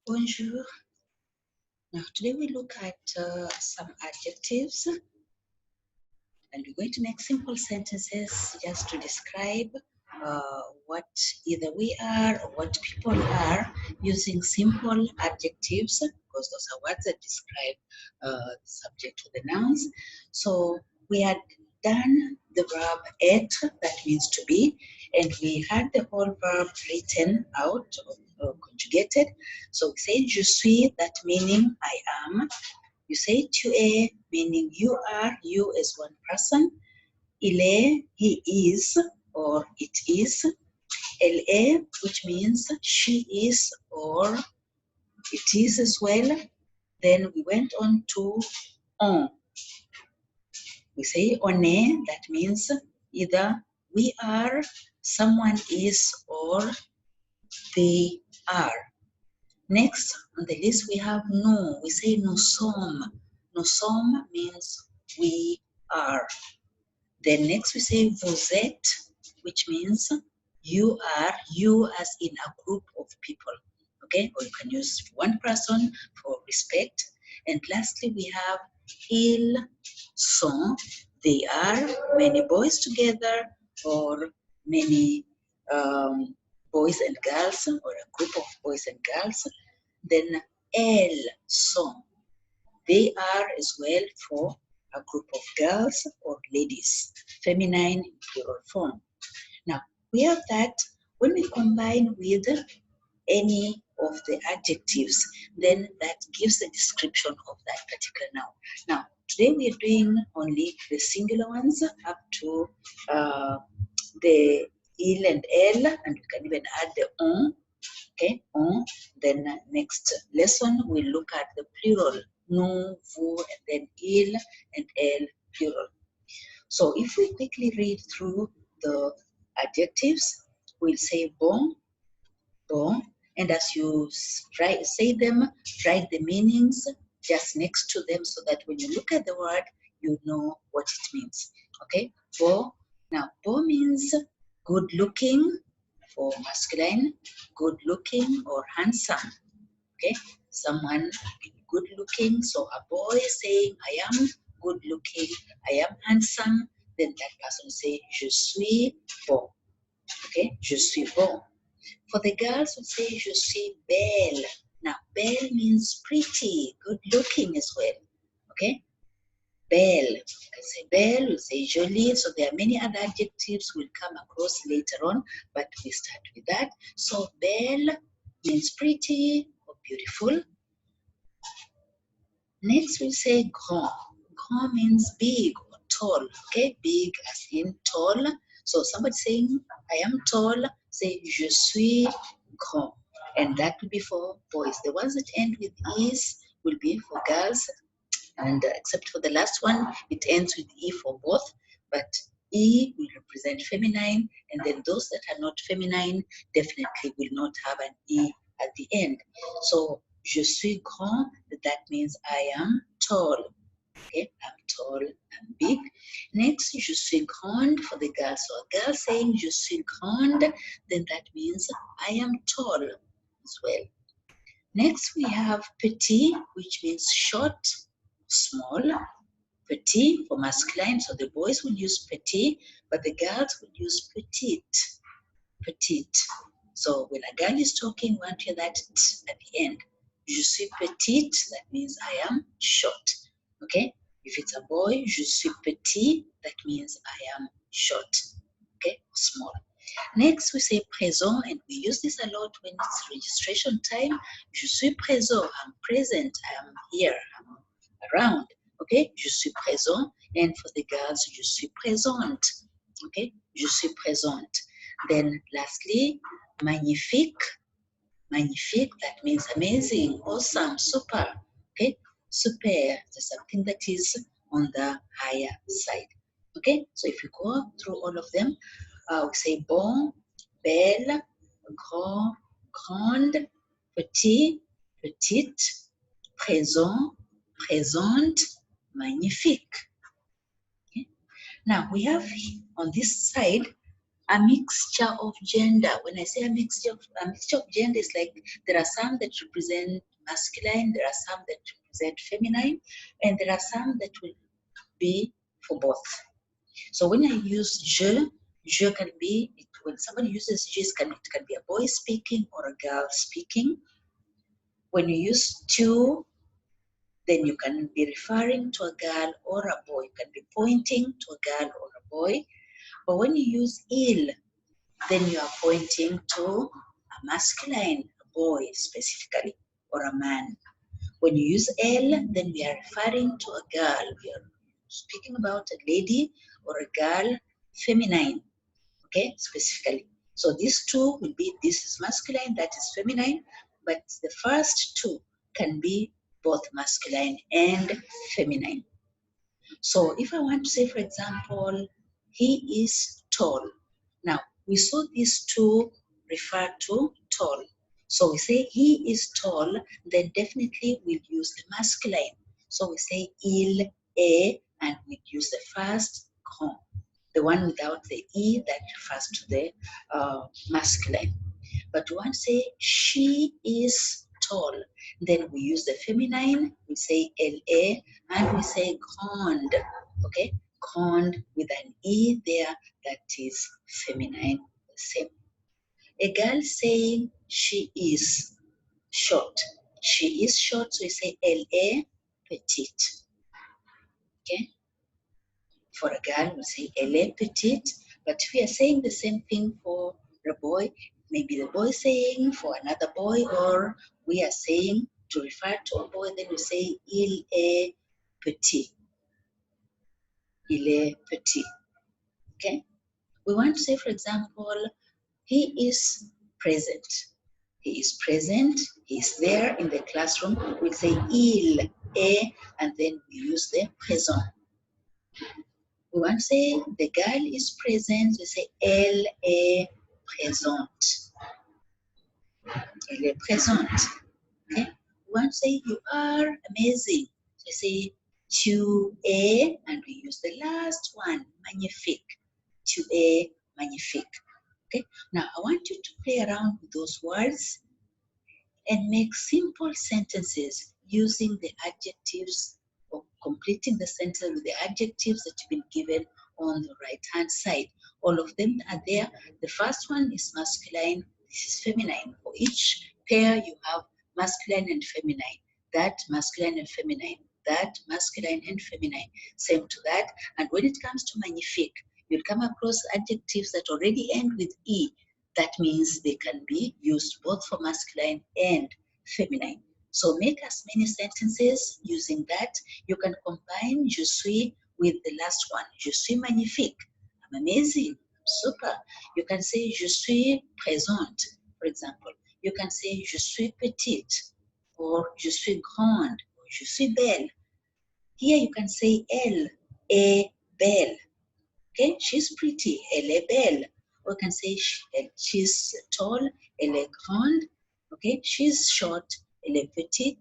Bonjour. Now today we look at some adjectives, and we're going to make simple sentences just to describe what either we are or what people are using simple adjectives, because those are words that describe the subject or the nouns. So we had done the verb être, that means to be, and we had the whole verb written out or conjugated. So we say je suis, that meaning I am. You say tu es, meaning you are, you is one person. Il est, he is, or it is. Elle est, which means she is, or it is as well. Then we went on to on. We say on est, that means either we are, someone is, or they are. Next on the list we have nous. We say nous sommes. Nous sommes means we are. Then next we say vous êtes, which means you are, you as in a group of people. Okay, or you can use one person for respect. And lastly we have ils sont, they are, many boys together, or many boys and girls, or a group of boys and girls. Then elles sont, they are as well, for a group of girls or ladies, feminine in plural form. Now we have that when we combine with any of the adjectives, then that gives a description of that particular noun. Now today we are doing only the singular ones up to the il and elle, and you can even add the on. Okay, on. Then next lesson we'll look at the plural, nous, vous, and then il and elle, plural. So if we quickly read through the adjectives, we'll say bon, bon, and as you say them, write the meanings just next to them so that when you look at the word, you know what it means. Okay, bon. Now, bon means good looking for masculine, good looking or handsome. Okay, someone good looking. So a boy saying I am good looking, I am handsome, then that person say je suis bon. Okay, je suis bon. For the girls we say je suis belle. Now belle means pretty, good looking as well. Okay, belle. You can say belle, you say jolie. So there are many other adjectives we'll come across later on, but we start with that. So belle means pretty or beautiful. Next we say grand. Grand means big or tall. Okay, big as in tall. So somebody saying I am tall, say je suis grand. And that will be for boys. The ones that end with is will be for girls. And except for the last one, it ends with E for both, but E will represent feminine, and then those that are not feminine definitely will not have an E at the end. So, je suis grand, that means I am tall. Okay, I'm tall, I'm big. Next, je suis grande for the girl. So a girl saying je suis grande, then that means I am tall as well. Next, we have petit, which means short, small. Petit for masculine, so the boys will use petit, but the girls will use petite. Petite. So when a girl is talking, we want to hear that t at the end. Je suis petite, that means I am short. Okay? If it's a boy, je suis petit, that means I am short. Okay? Small. Next, we say présent, and we use this a lot when it's registration time. Je suis présent, I'm present, I am here, I'm around. Okay, je suis présent, and for the girls, je suis présente. Okay, je suis présente. Then lastly, magnifique. Magnifique, that means amazing, awesome, super. Okay, super, is something that is on the higher side. Okay, so if you go through all of them, we say bon, belle, grand, grande, petit, petite, présent, présente, magnifique. Okay. Now we have on this side a mixture of gender. When I say a mixture of gender, is like there are some that represent masculine, there are some that represent feminine, and there are some that will be for both. So when I use je can be, when somebody uses je, it can be a boy speaking or a girl speaking. When you use tu, then you can be referring to a girl or a boy. You can be pointing to a girl or a boy. But when you use il, then you are pointing to a masculine, a boy specifically, or a man. When you use elle, then we are referring to a girl. We are speaking about a lady or a girl, feminine, okay, specifically. So these two will be, this is masculine, that is feminine, but the first two can be both masculine and feminine. So if I want to say, for example, he is tall. Now, we saw these two refer to tall. So we say he is tall, then definitely we'll use the masculine. So we say il est, and we use the first grand, the one without the e that refers to the masculine. But we want to say she is tall, then we use the feminine, we say LA, and we say grande, okay? Grande with an E there, that is feminine, the same. A girl saying she is short. She is short, so we say LA, petite, okay? For a girl, we say LA, petite, but we are saying the same thing for a boy. Maybe the boy saying for another boy, or we are saying to refer to a boy, then we say il est petit. Il est petit. Okay? We want to say, for example, he is present. He is present. He is there in the classroom. We say il est, and then we use the présent. We want to say the girl is present. We say elle est présente. Elle est présente. Okay? We want to say you are amazing. So we say tu es, and we use the last one, magnifique. Tu es magnifique. Okay? Now I want you to play around with those words and make simple sentences using the adjectives, or completing the sentence with the adjectives that you've been given on the right hand side. All of them are there. The first one is masculine, this is feminine. For each pair you have masculine and feminine, that masculine and feminine, that masculine and feminine, same to that. And when it comes to magnifique, you'll come across adjectives that already end with E. That means they can be used both for masculine and feminine. So make as many sentences using that. You can combine je suis with the last one. Je suis magnifique. I'm amazing. I'm super. You can say je suis présente, for example. You can say je suis petite, or je suis grande, or je suis belle. Here you can say elle est belle. Okay, she's pretty, elle est belle. Or you can say she's tall, elle est grande. Okay, she's short, elle est petite,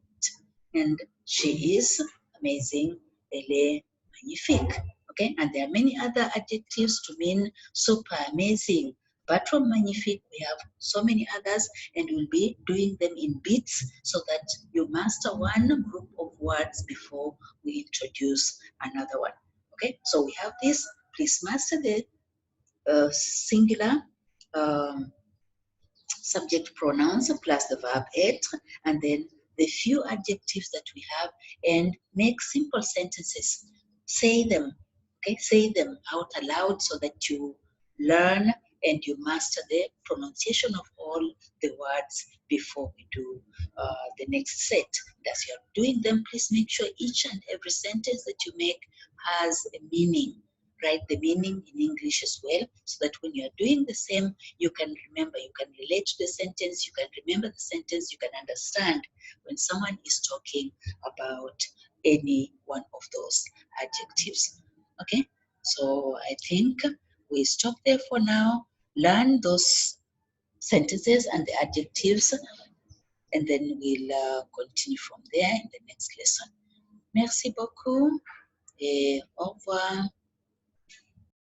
and she is amazing, elle est magnifique. Okay, and there are many other adjectives to mean super, amazing. But from magnifique, we have so many others, and we'll be doing them in bits so that you master one group of words before we introduce another one. Okay, so we have this. Please master the singular subject pronouns plus the verb être, and then the few adjectives that we have, and make simple sentences. Say them, okay? Say them out aloud so that you learn and you master the pronunciation of all the words before we do the next set. As you're doing them, please make sure each and every sentence that you make has a meaning. Write the meaning in English as well, so that when you're doing the same, you can remember, you can relate to the sentence, you can remember the sentence, you can understand when someone is talking about any one of those adjectives. Okay, so I think we stop there for now. Learn those sentences and the adjectives, and then we'll continue from there in the next lesson. Merci beaucoup et au revoir.